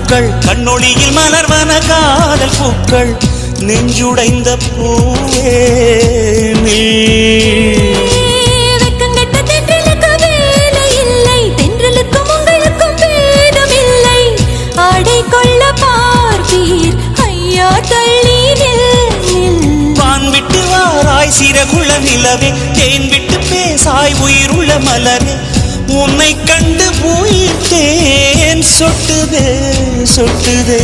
நாட்கள் கண்ணொளியில் மலர்வன காதல் பூக்கள் நெஞ்சுடைந்த பூவே நீ வெக்கங்கட்ட தென்றலுக்கு வேலை இல்லை தென்றலுக்கும் உங்களுக்கும் பேதம் இல்லை ஆடை கொள்ள பார்ப்பீர் ஐயா தள்ளி வான் விட்டு வாராய் சிறகுள்ள நிலவே தேன் விட்டு பேசாய் உயிருள்ள மலரே உன்னை கண்டு உயிர் தேன் சொட்டுதே சொட்டுதே